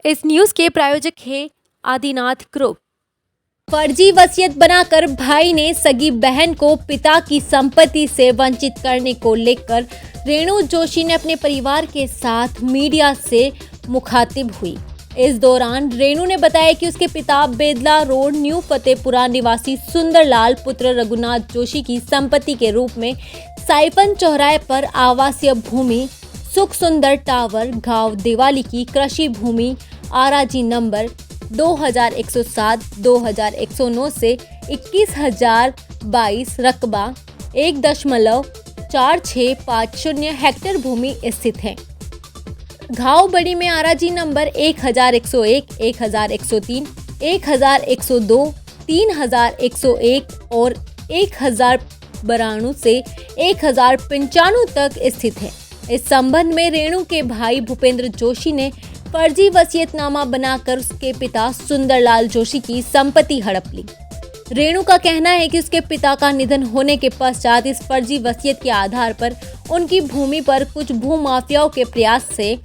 इस न्यूज के प्रायोजक है आदिनाथ ग्रुप। फर्जी वसीयत बनाकर भाई ने सगी बहन को पिता की संपत्ति से वंचित करने को लेकर रेणु जोशी ने अपने परिवार के साथ मीडिया से मुखातिब हुई। इस दौरान रेणु ने बताया कि उसके पिता बेदला रोड न्यू फतेहपुरा निवासी सुंदरलाल पुत्र रघुनाथ जोशी की संपत्ति के रूप में साइफन चौराहे पर आवासीय भूमि सुख सुंदर टावर गांव देवाली की कृषि भूमि आराजी नंबर 2107-2109 से 21,022 रकबा 1.4650 हेक्टेयर भूमि स्थित है। घाव बड़ी में आराजी नंबर 1101, 1103, 1102, 3101 और 1092 से 1095 तक स्थित है। इस संबंध में रेणु के भाई भूपेंद्र जोशी ने फर्जी वसीयतनामा बनाकर उसके पिता सुंदरलाल जोशी की संपत्ति हड़प ली। रेणु का कहना है कि उसके पिता का निधन होने के पश्चात इस फर्जी वसीयत के आधार पर उनकी भूमि पर कुछ भूमाफियाओं के प्रयास से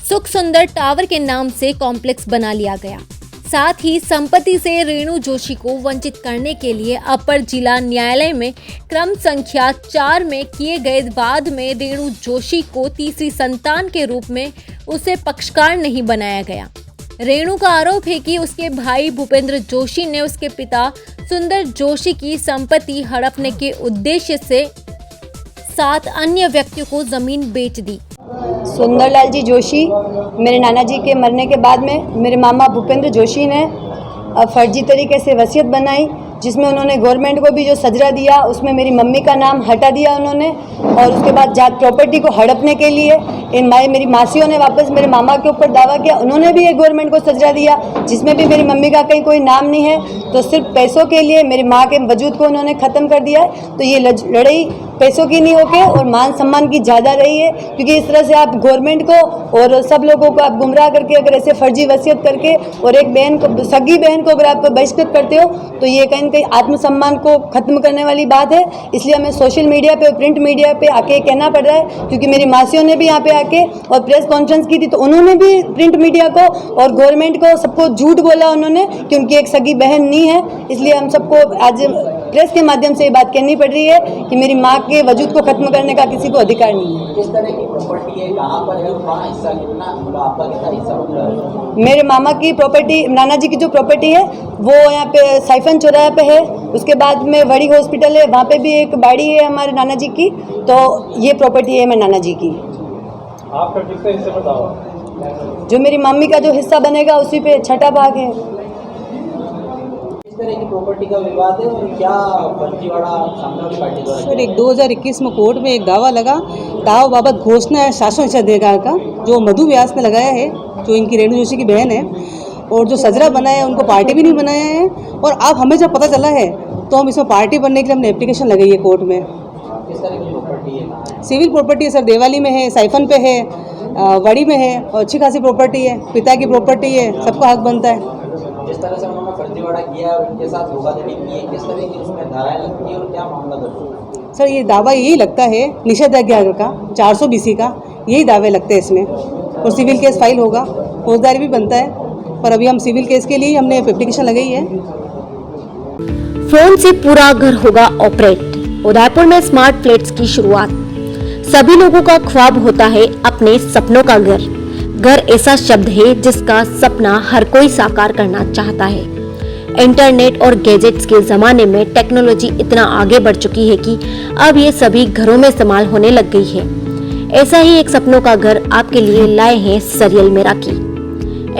सुख सुंदर टावर के नाम से कॉम्प्लेक्स बना लिया गया। साथ ही संपत्ति से रेणु जोशी को वंचित करने के लिए अपर जिला न्यायालय में क्रम संख्या 4 में किए गए वाद में रेणु जोशी को तीसरी संतान के रूप में उसे पक्षकार नहीं बनाया गया। रेणु का आरोप है कि उसके भाई भूपेंद्र जोशी ने उसके पिता सुंदर जोशी की संपत्ति हड़पने के उद्देश्य से 7 अन्य व्यक्तियों को जमीन बेच दी। सुंदरलाल जी जोशी मेरे नाना जी के मरने के बाद में मेरे मामा भूपेंद्र जोशी ने फर्जी तरीके से वसीयत बनाई, जिसमें उन्होंने गवर्नमेंट को भी जो सजरा दिया उसमें मेरी मम्मी का नाम हटा दिया उन्होंने। और उसके बाद जात प्रॉपर्टी को हड़पने के लिए मेरी मासियों ने वापस मेरे मामा के ऊपर दावा किया, उन्होंने भी एक गवर्नमेंट को सजरा दिया जिसमें भी मेरी मम्मी का कहीं कोई नाम नहीं है। तो सिर्फ पैसों के लिए मेरी माँ के वजूद को उन्होंने ख़त्म कर दिया है। तो ये लड़ाई पैसों की नहीं होके और मान सम्मान की ज़्यादा रही है, क्योंकि इस तरह से आप गवर्नमेंट को और सब लोगों को आप गुमराह करके अगर ऐसे फर्जी वसीयत करके और एक बहन को, सगी बहन को अगर आप बहिष्कृत करते हो तो ये कहीं न कहीं आत्मसम्मान को ख़त्म करने वाली बात है। इसलिए हमें सोशल मीडिया पे और प्रिंट मीडिया पे आके कहना पड़ रहा है, क्योंकि मेरी मासियों ने भी यहाँ पे आके और प्रेस कॉन्फ्रेंस की थी तो उन्होंने भी प्रिंट मीडिया को और गवर्नमेंट को सबको झूठ बोला उन्होंने कि उनकी एक सगी बहन नहीं है। इसलिए हम सबको आज प्रेस के माध्यम से ये बात कहनी पड़ रही है कि मेरी माँ के वजूद को खत्म करने का किसी को अधिकार नहीं है। किस तरह की प्रॉपर्टी है, कहाँ पर है और कहाँ हिस्सा कितना आपका कितना हिस्सा होता है? मेरे मामा की प्रॉपर्टी, नाना जी की जो प्रॉपर्टी है वो यहाँ पे साइफन चौराहे पे है। उसके बाद में बड़ी हॉस्पिटल है, वहाँ पे भी एक बाड़ी है हमारे नाना जी की। तो ये प्रॉपर्टी है मेरे नाना जी की। आपका किसका हिस्सा बताओ? जो मेरी मम्मी का जो हिस्सा बनेगा उसी पे छठा भाग है। किस तरह की प्रॉपर्टी का विवाद है और क्या फर्जीवाड़ा सामने पार्टी द्वारा? सर, एक 2021 में कोर्ट में एक दावा लगा, दावा बाबत घोषणा है शासन अधिकार का जो मधु व्यास ने लगाया है, जो इनकी रेणु जोशी की बहन है, और जो सजरा बनाया है उनको पार्टी भी नहीं बनाया है। और अब हमें जब पता चला है तो हम इसमें पार्टी बनने के लिए हमने एप्लीकेशन लगाई है कोर्ट में। किस तरह की प्रॉपर्टी है? सिविल प्रॉपर्टी है सर, देवाली में है, साइफन पे है, वड़ी में है और अच्छी खासी प्रॉपर्टी है, पिता की प्रॉपर्टी है, सबका हक बनता है। जिस तरह से उन्होंने फर्जीवाड़ा किया और उनके साथ धोखाधड़ी की है, किस तरह की उसमें धाराएं लगती है और क्या मामला दर्ज हुआ? सर, ये दावा यही लगता है निषेधाज्ञा का 400 BC का, यही दावे लगते हैं इसमें। और सिविल केस फाइल होगा, फौजदारी भी बनता है, पर अभी हम सिविल केस के लिए हमने एप्लीकेशन लगाई है। फोन से पूरा घर होगा ऑपरेट। उदयपुर में स्मार्ट फ्लैट्स की शुरुआत। सभी लोगों का ख्वाब होता है अपने सपनों का घर। घर ऐसा शब्द है जिसका सपना हर कोई साकार करना चाहता है। इंटरनेट और गैजेट्स के जमाने में टेक्नोलॉजी इतना आगे बढ़ चुकी है कि अब ये सभी घरों में इस्तेमाल होने लग गई है। ऐसा ही एक सपनों का घर आपके लिए लाए हैं सरियल मेराकी।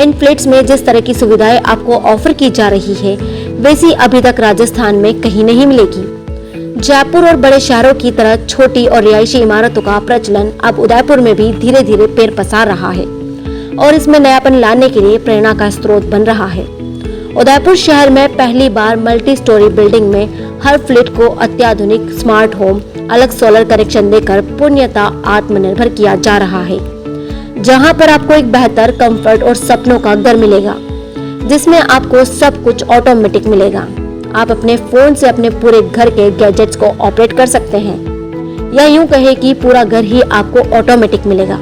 इन फ्लैट्स में जिस तरह की सुविधाएं आपको ऑफर की जा रही है वैसी अभी तक राजस्थान में कहीं नहीं मिलेगी। जयपुर और बड़े शहरों की तरह छोटी और रिहायशी इमारतों का प्रचलन अब उदयपुर में भी धीरे धीरे पैर पसार रहा है और इसमें नयापन लाने के लिए प्रेरणा का स्रोत बन रहा है। उदयपुर शहर में पहली बार मल्टी स्टोरी बिल्डिंग में हर फ्लैट को अत्याधुनिक स्मार्ट होम, अलग सोलर कनेक्शन देकर पूर्णतः आत्मनिर्भर किया जा रहा है, जहां पर आपको एक बेहतर कंफर्ट और सपनों का घर मिलेगा, जिसमें आपको सब कुछ ऑटोमेटिक मिलेगा। आप अपने फोन से अपने पूरे घर के गैजेट्स को ऑपरेट कर सकते हैं, या यूं कहे कि पूरा घर ही आपको ऑटोमेटिक मिलेगा।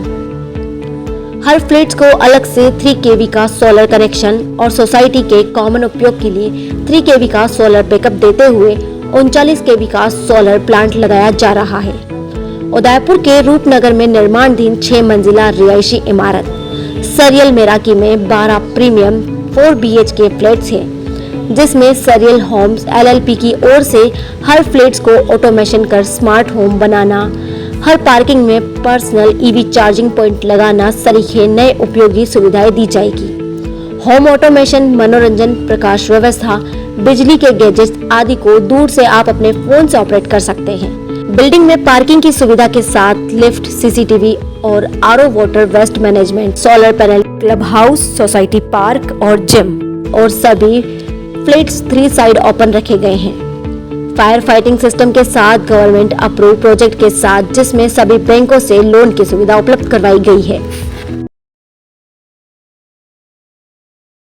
हर फ्लैट्स को अलग से 3 kV का सोलर कनेक्शन और सोसाइटी के कॉमन उपयोग के लिए 3 kV का सोलर बैकअप देते हुए 39 kV का सोलर प्लांट लगाया जा रहा है। उदयपुर के रूपनगर में निर्माणाधीन 6 मंजिला रिहायशी इमारत सरियल मेराकी में 12 प्रीमियम 4 BHK फ्लैट्स हैं, जिसमें सरियल होम्स LLP की ओर से हर फ्लैट्स को ऑटोमेशन कर स्मार्ट होम बनाना, हर पार्किंग में पर्सनल EV चार्जिंग पॉइंट लगाना सरीखे नए उपयोगी सुविधाएं दी जाएगी। होम ऑटोमेशन, मनोरंजन, प्रकाश व्यवस्था, बिजली के गैजेट्स आदि को दूर से आप अपने फोन से ऑपरेट कर सकते हैं। बिल्डिंग में पार्किंग की सुविधा के साथ लिफ्ट, CCTV और RO water waste management, solar panel, club house, society park और जिम और सभी फ्लैट्स 3 साइड ओपन रखे गए हैं। फायर फाइटिंग सिस्टम के साथ गवर्नमेंट अप्रूव प्रोजेक्ट के साथ, जिसमें सभी बैंकों से लोन की सुविधा उपलब्ध करवाई गई है।